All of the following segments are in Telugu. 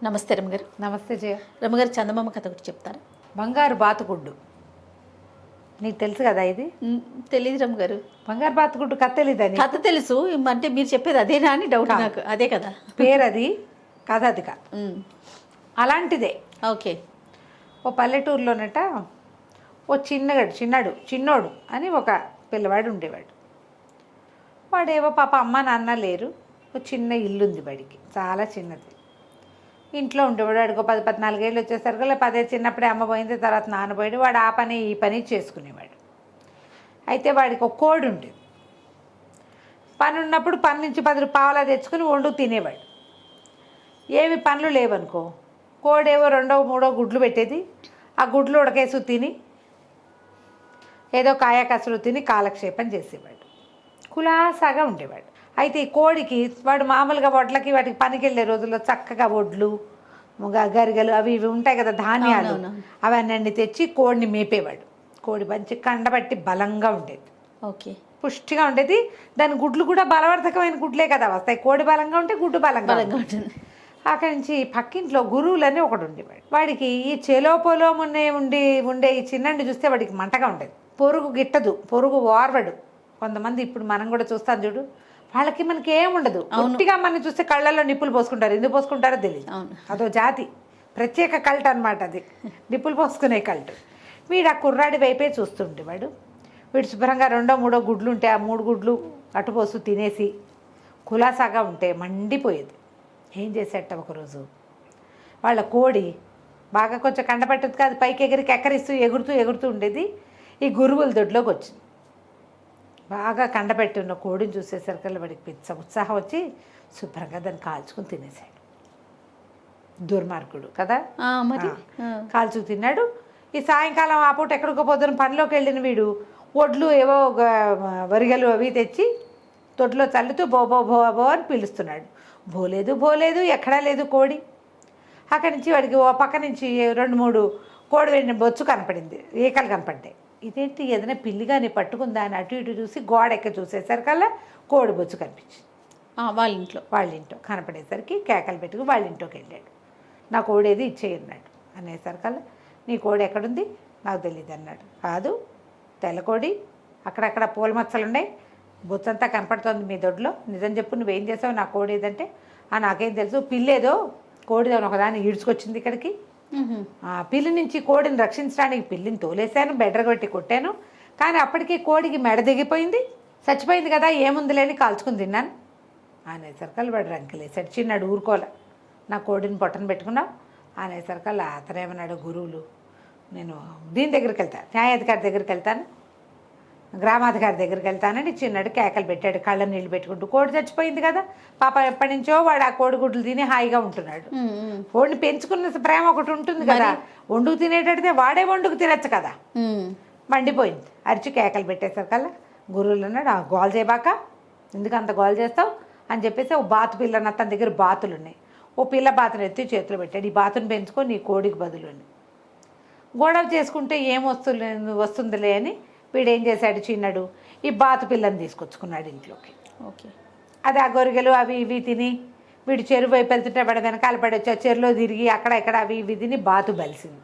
నమస్తే రమ్మగారు. నమస్తే జయ. రమ్మగారు, చందమామ కథ ఒకటి చెప్తారా? బంగారు బాతుగుడ్డు నీకు తెలుసు కదా ఇది? తెలియదు రమ్మగారు. బంగారు బాతుగుడ్డు కథ తెలీదని? కథ తెలుసు, అంటే మీరు చెప్పేది అదేనా అని డౌట్ నాకు. అదే కదా పేరు, అది కథ అది కా అలాంటిదే. ఓకే. ఓ పల్లెటూరులోనట ఓ చిన్నోడు అని ఒక పిల్లవాడు ఉండేవాడు. వాడేవో పాప అమ్మ నాన్న లేరు, ఓ చిన్న ఇల్లు ఉంది వాడికి, చాలా చిన్నది. ఇంట్లో ఉండేవాడు. వాడికి 14 ఏళ్ళు వచ్చేసరికి 10 చిన్నప్పుడే అమ్మ పోయింది, తర్వాత నాన్న పోయాడు. వాడు ఆ పని ఈ పని చేసుకునేవాడు. అయితే వాడికి ఒక కోడి ఉండేది. పని ఉన్నప్పుడు పని నుంచి 10 పావలా తెచ్చుకుని వండు తినేవాడు. ఏమి పనులు లేవనుకో, కోడేవో 2 3 గుడ్లు పెట్టేది. ఆ గుడ్లు ఉడకేసు తిని ఏదో కాయకసలు తిని కాలక్షేపం చేసేవాడు. కులాసాగా ఉండేవాడు. అయితే ఈ కోడికి వాడు మామూలుగా వడ్లకి వాటికి పనికి వెళ్ళే రోజుల్లో చక్కగా వడ్లు గరిగలు అవి ఇవి ఉంటాయి కదా, ధాన్యాలు, అవన్నీ తెచ్చి కోడిని మేపేవాడు. కోడి మంచి కండబట్టి బలంగా ఉండేది. ఓకే. పుష్టిగా ఉండేది. దాని గుడ్లు కూడా బలవర్ధకమైన గుడ్లే కదా వస్తాయి. కోడి బలంగా ఉంటే గుడ్డు బలంగా ఉంటుంది. అక్కడి నుంచి పక్కింట్లో గురువులని ఒకడు ఉండేవాడు. వాడికి ఈ చెలోపోలో ఉండే ఈ చిన్నండి చూస్తే వాడికి మంటగా ఉండేది. పొరుగు గిట్టదు, పొరుగు ఓర్వడు. కొంతమంది ఇప్పుడు మనం కూడా చూస్తాం చూడు, వాళ్ళకి మనకి ఏముండదు. ఒట్టిగా మనం చూస్తే కళ్ళల్లో నిప్పులు పోసుకుంటారు. ఎందుకు పోసుకుంటారో తెలియదు. అదో జాతి, ప్రత్యేక కల్ట్ అనమాట అది, నిప్పులు పోసుకునే కల్ట్. వీడు ఆ కుర్రాడి వైపే చూస్తుండేవాడు. వీడు శుభ్రంగా 2 3 గుడ్లు ఉంటే ఆ 3 గుడ్లు అటుపోసు తినేసి కులాసాగా ఉంటే మండిపోయేది. ఏం చేసేట ఒకరోజు వాళ్ళ కోడి బాగా కొంచెం కండపట్టదు కాదు, పైకి ఎక్కరిస్తూ ఎగురుతూ ఉండేది. ఈ గురువుల దొడ్లోకి వచ్చింది. బాగా కండపెట్టి ఉన్న కోడిని చూసేసరికి వాడికి పిచ్చ ఉత్సాహం వచ్చి శుభ్రంగా దాన్ని కాల్చుకుని తినేసాడు. దుర్మార్గుడు కదా, మరి కాల్చుకు తిన్నాడు. ఈ సాయంకాలం ఆ పూట ఎక్కడికో పోతున్న పనిలోకి వెళ్ళిన వీడు ఒడ్లు ఏవో వరిగలు అవి తెచ్చి తొడ్లో చల్లుతూ బో బో బో బో అని పిలుస్తున్నాడు. భోలేదు ఎక్కడా లేదు కోడి. అక్కడి నుంచి వాడికి ఓ పక్క నుంచి 2 3 కోడి వెళ్ళిన బొచ్చు కనపడింది, ఈకలు కనపడ్డాయి. ఇదేంటి ఏదైనా పిల్లిగాని పట్టుకుందా అని అటు ఇటు చూసి గోడ ఎక్క చూసేసరికల్లా కోడి బొచ్చు కనిపించింది. వాళ్ళ ఇంట్లో కనపడేసరికి కేకలు పెట్టుకుని వాళ్ళ ఇంట్లోకి వెళ్ళాడు. నా కోడేది ఇచ్చేయన్నాడు. అనేసరికల్లా నీ కోడి ఎక్కడుంది? నాకు తెలియదు అన్నాడు. కాదు, తెల్లకోడి, అక్కడక్కడ పూల మచ్చలు ఉన్నాయి, బొచ్చంతా కనపడుతోంది మీ దొడ్లో, నిజం చెప్పు నువ్వేం చేసావు, నా కోడి ఏదంటే నాకేం తెలుసు, పిల్లేదో కోడిదో ఒకదాన్ని ఈడ్చుకొచ్చింది ఇక్కడికి. పిల్లి నుంచి కోడిని రక్షించడానికి పిల్లిని తోలేశాను, బెడ్రగొట్టి కొట్టాను, కానీ అప్పటికి కోడికి మెడ దిగిపోయింది, చచ్చిపోయింది కదా, ఏముంది లేని కాల్చుకుని తిన్నాను అనేసరికల్ వాడు రంకెలేసాడు. చిన్నాడు ఊరుకోలే, నా కోడిని పొట్టను పెట్టుకున్నావు అనేసరికల్ అతనేమన్నాడు, గురువులు నేను దీని దగ్గరికి వెళ్తాను, న్యాయాధికారి దగ్గరికి వెళ్తాను, గ్రామాధికారి దగ్గరికి వెళ్తానని చిన్నాడు కేకలు పెట్టాడు. కళ్ళ నీళ్ళు పెట్టుకుంటూ కోడి చచ్చిపోయింది కదా పాప, ఎప్పటి నుంచో వాడు ఆ కోడిగుడ్లు తిని హాయిగా ఉంటున్నాడు. కోడిని పెంచుకున్న ప్రేమ ఒకటి ఉంటుంది కదా, వండుకు తినేటడితే వాడే వండుకు తినచ్చు కదా. మండిపోయింది, అరిచి కేకలు పెట్టేసరికల్లా గురువులు అన్నాడు, ఆ గోల్ చేయబాక, ఎందుకు అంత గోల్ చేస్తావు అని చెప్పేసి ఓ బాతు పిల్లని తన దగ్గర బాతులు ఉన్నాయి, ఓ పిల్ల బాతును ఎత్తి చేతిలో పెట్టాడు. ఈ బాతును పెంచుకో నీ కోడికి బదులు అని. గొడవ చేసుకుంటే ఏం వస్తుందిలే అని వీడేం చేశాడు, చిన్నాడు ఈ బాతు పిల్లని తీసుకొచ్చుకున్నాడు ఇంట్లోకి. ఓకే. అది ఆ గొరిగలు అవి ఇవి తిని వీడు చెరువు వైపు వెళ్తుంటే వాడు వెనకాల పడొచ్చి ఆ చెరువులో తిరిగి అక్కడ ఇక్కడ అవి ఇవి తిని బాతు బలిసింది.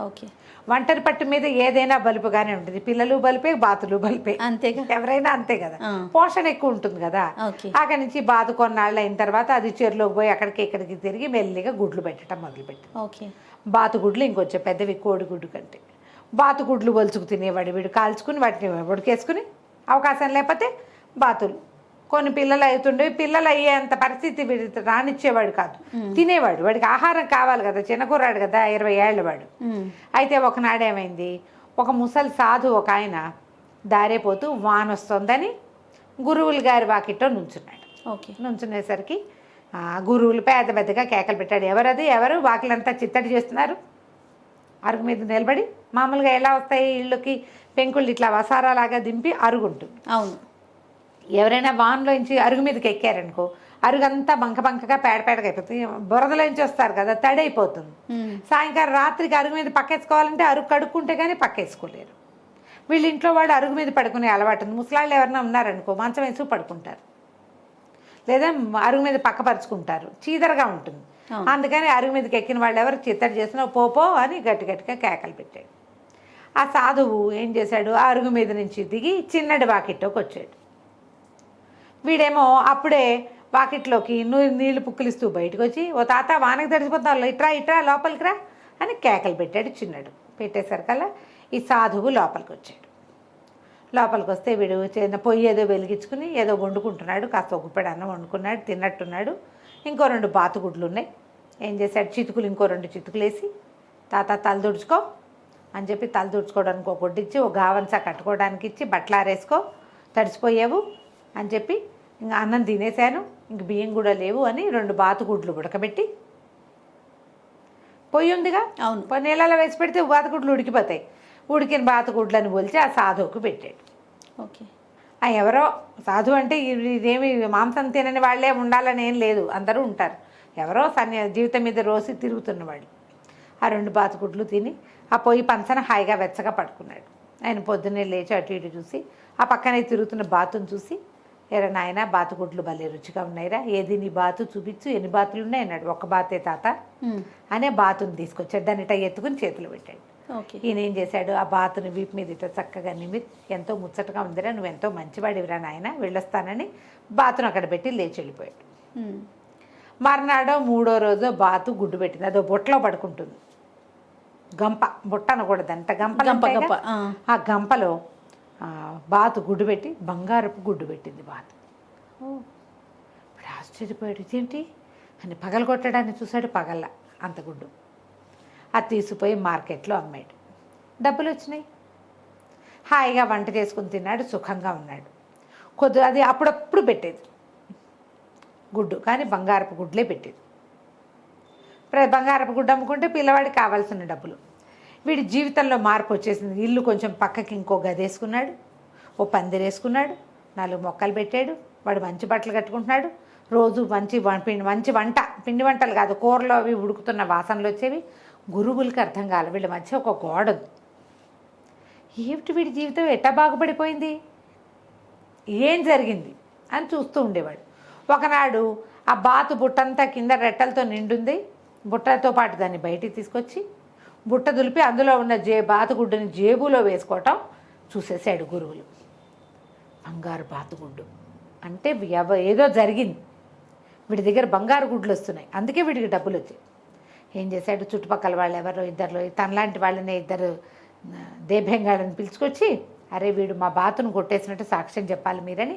ఓకే. ఒంటరి పట్టు మీద ఏదైనా బలుపుగానే ఉంటుంది, పిల్లలు బలిపే, బాతులు బలిపే, అంతేగా, ఎవరైనా అంతే కదా, పోషణ ఎక్కువ ఉంటుంది కదా. అక్కడి నుంచి బాతు కొన్నాళ్ళు అయిన తర్వాత అది చెరువులోకి పోయి అక్కడికి ఇక్కడికి తిరిగి మెల్లిగా గుడ్లు పెట్టడం మొదలుపెట్టి. ఓకే. బాతు గుడ్లు ఇంకొంచెం పెద్దవి కోడిగుడ్డు కంటే. బాతు గుడ్లు వలుచుకు తినేవాడు వీడు, కాల్చుకుని వాటిని ఉడికేసుకుని, అవకాశం లేకపోతే బాతులు. కొన్ని పిల్లలు అవుతుండేవి, పిల్లలు అయ్యేంత పరిస్థితి వీడి రానిచ్చేవాడు కాదు, తినేవాడు. వాడికి ఆహారం కావాలి కదా, చిన్న కుర్రాడు కదా, 20 ఏళ్ళ వాడు. అయితే ఒకనాడేమైంది, ఒక ముసలి సాధు ఒక ఆయన దారేపోతూ వాన వస్తుందని గురువుల గారి వాకిట్లో నుంచున్నాడు. ఓకే. నుంచునేసరికి గురువులు పెద్దగా కేకలు పెట్టాడు, ఎవరు వాకిలంతా చిత్తడి చేస్తున్నారు, అరుగు మీద నిలబడి. మామూలుగా ఎలా వస్తాయి ఇళ్ళకి పెంకుళ్ళు ఇట్లా వసారాలాగా దింపి అరుగు ఉంటుంది. అవును. ఎవరైనా వాన్లోంచి అరుగు మీదకి ఎక్కారనుకో, అరుగంతా బంకగా పేడగా అయిపోతుంది, బురదలోంచి వస్తారు కదా, తడి అయిపోతుంది. సాయంకాలం రాత్రికి అరుగు మీద పక్కేసుకోవాలంటే అరుగు కడుక్కుంటే కానీ పక్కేసుకోలేరు. వీళ్ళ ఇంట్లో వాళ్ళు అరుగు మీద పడుకునే అలవాటు ఉంది. ముసలాళ్ళు ఎవరైనా ఉన్నారనుకో మంచం వేసి పడుకుంటారు, లేదా అరుగు మీద పక్కపరుచుకుంటారు, చీదరగా ఉంటుంది. అందుకని అరుగు మీదకి ఎక్కిన వాళ్ళు ఎవరు చిత్తడి చేసినా పోపో అని గట్టి గట్టిగా కేకలు పెట్టాడు. ఆ సాధువు ఏం చేశాడు, ఆ అరుగు మీద నుంచి దిగి చిన్నడి వాకిట్లోకి వచ్చాడు. వీడేమో అప్పుడే వాకిట్లోకి నీళ్లు పుక్కిలిస్తూ బయటకు వచ్చి, ఓ తాత వానకి తడిసిపోతావు, ఇట్రా ఇట్రా లోపలికి రా అని కేకలు పెట్టాడు. చిన్నడు పెట్టేసరికల్లా ఈ సాధువు లోపలికి వచ్చాడు. లోపలికి వస్తే వీడు చిన్న పొయ్యి ఏదో వెలిగించుకుని ఏదో వండుకుంటున్నాడు. కాస్త ఒక గుప్పెడు అన్నం వండుకున్నాడు, తిన్నట్టున్నాడు. ఇంకో 2 బాతుగుడ్లు ఉన్నాయి. ఏం చేశాడు, చితుకులు ఇంకో 2 చితుకులు వేసి, తాత తల తుడుచుకో అని చెప్పి తల తుడుచుకోవడానికి ఒక గుడ్డు ఇచ్చి, ఒక గావంసా కట్టుకోవడానికి ఇచ్చి, బట్టలు ఆరేసుకో తడిసిపోయావు అని చెప్పి, ఇంకా అన్నం తినేశాను, ఇంక బియ్యం కూడా లేవు అని 2 బాతుగుడ్లు ఉడకబెట్టి, పొయ్యి ఉందిగా అవును నీళ్ళలో వేసి పెడితే బాతుగుడ్లు ఉడికిపోతాయి. ఉడికిన బాతుగుడ్లను పోల్చి ఆ సాధువుకు పెట్టాడు. ఓకే. ఆ ఎవరో సాధువు అంటే ఇదేమి మాంసం తినని వాళ్ళే ఉండాలని ఏం లేదు, అందరూ ఉంటారు. ఎవరో జీవితం మీద రోజు తిరుగుతున్నవాడు ఆ 2 బాతుగుడ్లు తిని ఆ పొయ్యి పంచన హాయిగా వెచ్చగా పడుకున్నాడు. ఆయన పొద్దున్నే లేచి అటు ఇటు చూసి ఆ పక్కనే తిరుగుతున్న బాతును చూసి, ఎరా నాయన బాతుగుడ్లు భలే రుచిగా ఉన్నాయిరా, ఏది నీ బాతు చూపించు, ఎన్ని బాతులు ఉన్నాయి అన్నాడు. 1 బాతే తాత అనే బాతుని తీసుకొచ్చాడు. దాన్ని ఇట్లా ఎత్తుకుని చేతులు పెట్టాడు. ఈయన ఏం చేశాడు, ఆ బాతుని వీపు మీద ఇట్లా చక్కగా నిమిత్, ఎంతో ముచ్చటగా ఉందిరా, నువ్వెంతో మంచివాడివిరా నాయన, వెళ్ళొస్తానని బాతును అక్కడ పెట్టి లేచి వెళ్ళిపోయాడు. మర్నాడో 3వ రోజు బాతు గుడ్డు పెట్టింది. అదో బుట్టలో పడుకుంటుంది. గంప, బుట్ట అనకూడదంట, గంప. ఆ గంపలో బాతు గుడ్డు పెట్టి బంగారపు గుడ్డు పెట్టింది బాతు. ఇప్పుడు ఆశ్చర్యపోయాడు, ఇదేంటి అని పగల కొట్టడాన్ని చూశాడు. పగల అంత గుడ్డు అది తీసుకుపోయి మార్కెట్లో అమ్మాడు. డబ్బులు వచ్చినాయి. హాయిగా వంట చేసుకుని తిన్నాడు, సుఖంగా ఉన్నాడు. అది అప్పుడప్పుడు పెట్టేది గుడ్డు, కానీ బంగారపు గుడ్లే పెట్టేది. బంగారపు గుడ్డు అమ్ముకుంటే పిల్లవాడికి కావాల్సిన డబ్బులు. వీడి జీవితంలో మార్పు వచ్చేసింది. ఇల్లు కొంచెం పక్కకి ఇంకో గది వేసుకున్నాడు, ఓ పందిరి వేసుకున్నాడు, 4 మొక్కలు పెట్టాడు. వాడు మంచి బట్టలు కట్టుకుంటున్నాడు. రోజు మంచి వంట, పిండి వంటలు కాదు, కూరలో అవి ఉడుకుతున్న వాసనలు వచ్చేవి. గురువులకి అర్థం కాలే, వీళ్ళ మధ్య ఒక గోడ ఉంది. ఏమిటి వీడి జీవితం ఎట్టా బాగుపడిపోయింది, ఏం జరిగింది అని చూస్తూ ఉండేవాడు. ఒకనాడు ఆ బాతు బుట్టంతా కింద రెట్టలతో నిండుంది. బుట్టతో పాటు దాన్ని బయటికి తీసుకొచ్చి బుట్ట దులిపి అందులో ఉన్న బాతుగుడ్డుని జేబులో వేసుకోవటం చూసేసాడు గురువులు. బంగారు బాతుగుడ్డు అంటే ఏదో జరిగింది, వీడి దగ్గర బంగారు గుడ్లు వస్తున్నాయి, అందుకే వీడికి డబ్బులు వచ్చాయి. ఏం చేశాడు, చుట్టుపక్కల వాళ్ళు ఎవరో ఇద్దరు తనలాంటి వాళ్ళని 2 దేభ్యంగాళ్ళని పిలుచుకొచ్చి, అరే వీడు మా బాతును కొట్టేసినట్టు సాక్ష్యం చెప్పాలి మీరని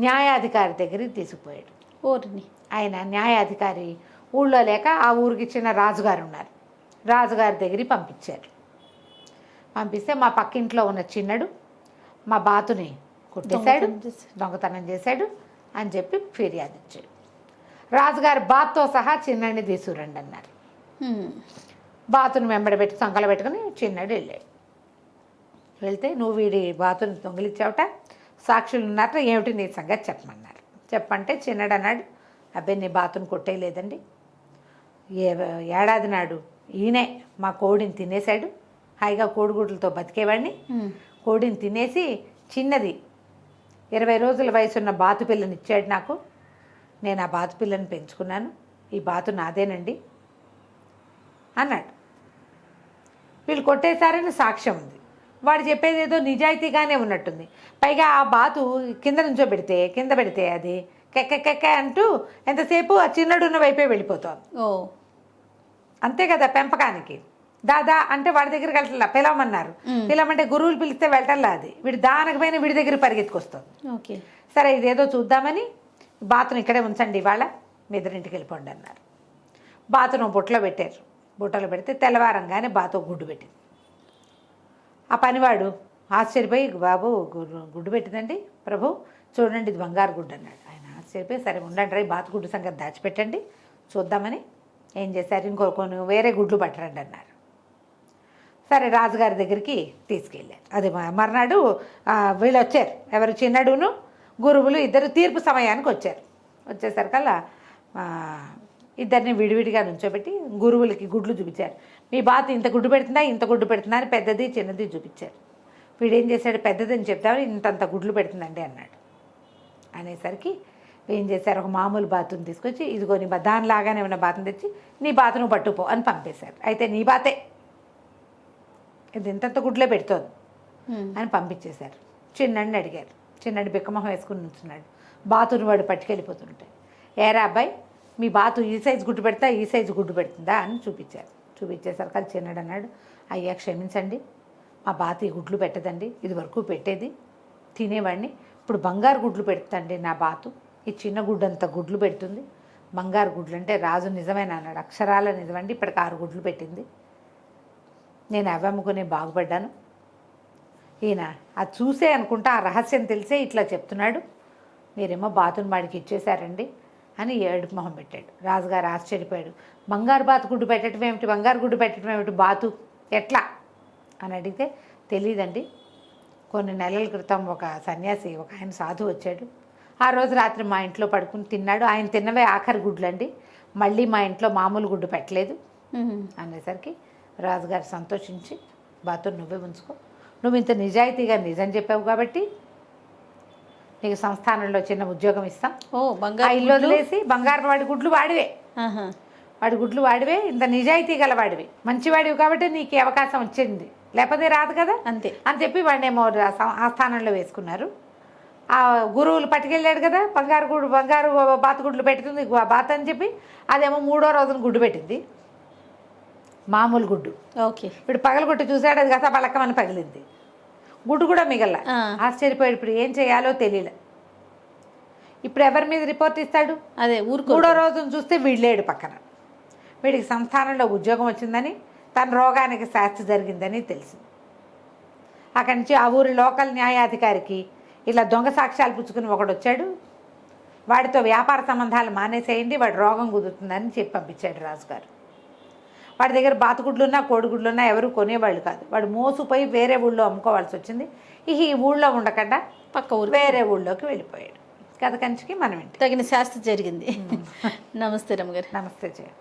న్యాయాధికారి దగ్గరికి తీసుకుపోయాడు. ఓరిని ఆయన న్యాయాధికారి ఊళ్ళో లేక ఆ ఊరికి చిన్న రాజుగారు ఉన్నారు, రాజుగారి దగ్గరికి పంపించారు. పంపిస్తే మా పక్కింట్లో ఉన్న చిన్నడు మా బాతుని కొట్టేశాడు, దొంగతనం చేశాడు అని చెప్పి ఫిర్యాదు ఇచ్చాడు. రాజుగారి బాతుతో సహా చిన్నడిని తీసుకురండి అన్నారు. బాతును వెంబడబెట్టి సంకలు పెట్టుకుని చిన్నడు వెళ్ళాడు. వెళ్తే, నువ్వు వీడి బాతుని దొంగిలించావుట, సాక్షులు ఉన్నారట, ఏమిటి నీ సంగతి చెప్పమన్నారు. చెప్పంటే చిన్నడు అన్నాడు, అబ్బాయి నీ బాతును కొట్టేయలేదండి, ఏడాది నాడు ఈయనే మా కోడిని తినేశాడు, హాయిగా కోడిగుడ్లతో బతికేవాడిని, కోడిని తినేసి చిన్నది 20 రోజుల వయసున్న బాతు పిల్లని ఇచ్చాడు నాకు, నేను ఆ బాతు పిల్లని పెంచుకున్నాను, ఈ బాతు నాదేనండి అన్నాడు. వీళ్ళు కొట్టేశారని సాక్ష్యం ఉంది, వాడు చెప్పేది ఏదో నిజాయితీగానే ఉన్నట్టుంది. పైగా ఆ బాతు కింద పెడితే అది కెక్క అంటూ ఎంతసేపు ఆ చిన్నడున్న వైపే వెళ్ళిపోతుంది. అంతే కదా, పెంపకానికి దాదా అంటే వాడి దగ్గరికి వెళ్ళట్లా, పిలవమన్నారు, పిలవమంటే గురువులు పిలిస్తే వెళ్ళటల్లా, అది వీడి దానకపోయినా వీడి దగ్గర పరిగెత్తుకొస్తుంది. ఓకే, సరే ఇదేదో చూద్దామని బాతును ఇక్కడే ఉంచండి, ఇవాళ మీ ఎదురింటికి వెళ్ళిపోండి అన్నారు. బాతును బుట్టలో పెట్టారు. బుట్టలో పెడితే తెల్లవారంగానే బాతు గుడ్డు పెట్టింది. ఆ పనివాడు ఆశ్చర్యపోయి, బాబు గుడ్డు పెట్టిందండి ప్రభు, చూడండి ఇది బంగారు గుడ్డు అన్నాడు. ఆయన ఆశ్చర్యపోయి, సరే ఉండండి రా, బాతు గుడ్డు సంగతి దాచిపెట్టండి చూద్దామని ఏం చేశారు, కొన్ని వేరే గుడ్లు పట్టరండి అన్నారు. సరే రాజుగారి దగ్గరికి తీసుకెళ్ళారు. అది మర్నాడు వీళ్ళు వచ్చారు, ఎవరు చిన్నడును గురువులు ఇద్దరు తీర్పు సమయానికి వచ్చారు. వచ్చేసరికల్లా ఇద్దరిని విడివిడిగా నుంచోబెట్టి గురువులకి గుడ్లు చూపించారు. మీ బాతు ఇంత గుడ్డు పెడుతుందా అని పెద్దది చిన్నది చూపించారు. వీడేం చేశాడు, పెద్దదని చెప్తామని ఇంతంత గుడ్లు పెడుతుందండి అన్నాడు. అనేసరికి ఏం చేశారు, ఒక మామూలు బాతుని తీసుకొచ్చి ఇదిగో నీ దానిలాగానే ఉన్న బాతుని తెచ్చి నీ బాతును పట్టుపో అని పంపేశారు. అయితే నీ బాతే ఇది ఇంతంత గుడ్లే పెడుతోంది అని పంపించేశారు. చిన్నడిని అడిగారు. చిన్నడి బిక్కమొహం వేసుకుని ఉంచున్నాడు. బాతుని వాడు పట్టుకెళ్ళిపోతుంటాయి. ఏరా అబ్బాయి, మీ బాతు ఈ సైజు గుడ్డు పెడతా ఈ సైజు గుడ్డు పెడుతుందా అని చూపించారు. చూపించేసరికి అది చిన్నడు అన్నాడు, అయ్యా క్షమించండి, మా బాతు ఈ గుడ్లు పెట్టదండి, ఇది వరకు పెట్టేది తినేవాడిని, ఇప్పుడు బంగారు గుడ్లు పెడుతుందండి నా బాతు, ఈ చిన్న గుడ్డు అంత గుడ్లు పెడుతుంది, బంగారు గుడ్లు అంటే రాజు నిజమేనా అన్నాడు. అక్షరాల నిజమండి, ఇప్పటికి 6 గుడ్లు పెట్టింది, నేను అవి అమ్ముకునే బాగుపడ్డాను. ఈయన అది చూసే అనుకుంటా ఆ రహస్యం తెలిసే ఇట్లా చెప్తున్నాడు, మీరేమో బాతుని వాడికి ఇచ్చేశారండి అని ఏడుపు మొహం పెట్టాడు. రాజుగారు ఆశ్చర్యపోయాడు. బంగారు బాతు గుడ్డు పెట్టడం ఏమిటి, బంగారు గుడ్డు పెట్టడం ఏమిటి, బాతు ఎట్లా అని అడిగితే తెలియదండి, కొన్ని నెలల క్రితం ఒక సన్యాసి ఒక ఆయన సాధువు వచ్చాడు, ఆ రోజు రాత్రి మా ఇంట్లో పడుకుని తిన్నాడు, ఆయన తిన్నవే ఆఖరి గుడ్లు అండి, మళ్ళీ మా ఇంట్లో మామూలు గుడ్డు పెట్టలేదు అనేసరికి రాజుగారు సంతోషించి బాతుని నువ్వే ఉంచుకో, నువ్వు ఇంత నిజాయితీగా నిజం చెప్పావు కాబట్టి నీకు సంస్థానంలో చిన్న ఉద్యోగం ఇస్తాం, బంగారు ఇల్లు వదిలేసి బంగారు వాడి గుడ్లు వాడివే, వాడి గుడ్లు వాడివే, ఇంత నిజాయితీ గల వాడివి, మంచివాడివి కాబట్టి నీకు అవకాశం వచ్చింది, లేకపోతే రాదు కదా అంతే అని చెప్పి వాడినేమో ఆ స్థానంలో వేసుకున్నారు. ఆ గురువులు పట్టుకెళ్ళాడు కదా, బంగారు బాతుగుడ్లు పెడుతుంది బాత అని చెప్పి, అదేమో 3వ రోజున గుడ్డు పెట్టింది, మామూలు గుడ్డు. ఓకే, ఇప్పుడు పగలగొట్టి చూశాడు, అది గస పలకమని పగిలింది, గుడ్డు కూడా మిగల. ఆశ్చర్యపోయాడు, ఇప్పుడు ఏం చేయాలో తెలియలే. ఇప్పుడు ఎవరి మీద రిపోర్ట్ ఇస్తాడు, అదే ఊరుకో. 3వ రోజున చూస్తే వీళ్ళేడు పక్కన, వీడికి సంస్థానంలో ఉద్యోగం వచ్చిందని, తన రోగానికి శాస్తి జరిగిందని తెలిసింది. అక్కడి నుంచి ఆ ఊరి లోకల్ న్యాయాధికారికి ఇలా దొంగ సాక్ష్యాలు పుచ్చుకుని ఒకడు వచ్చాడు, వాడితో వ్యాపార సంబంధాలు మానేసేయండి, వాడి రోగం కుదురుతుందని చెప్పి పంపించాడు రాజుగారు. వాడి దగ్గర బాతుగుడ్లున్నా కోడిగుడ్లున్నా ఎవరు కొనేవాళ్ళు కాదు, వాడు మోసుపోయి వేరే ఊళ్ళో అమ్ముకోవాల్సి వచ్చింది. ఈ ఊళ్ళో ఉండకుండా పక్క ఊరు వేరే ఊళ్ళోకి వెళ్ళిపోయాడు. కథ కంచికి మనం ఇంటి తగిన శాస్త్ర జరిగింది. నమస్తే రమ్మగారు. నమస్తే జయ.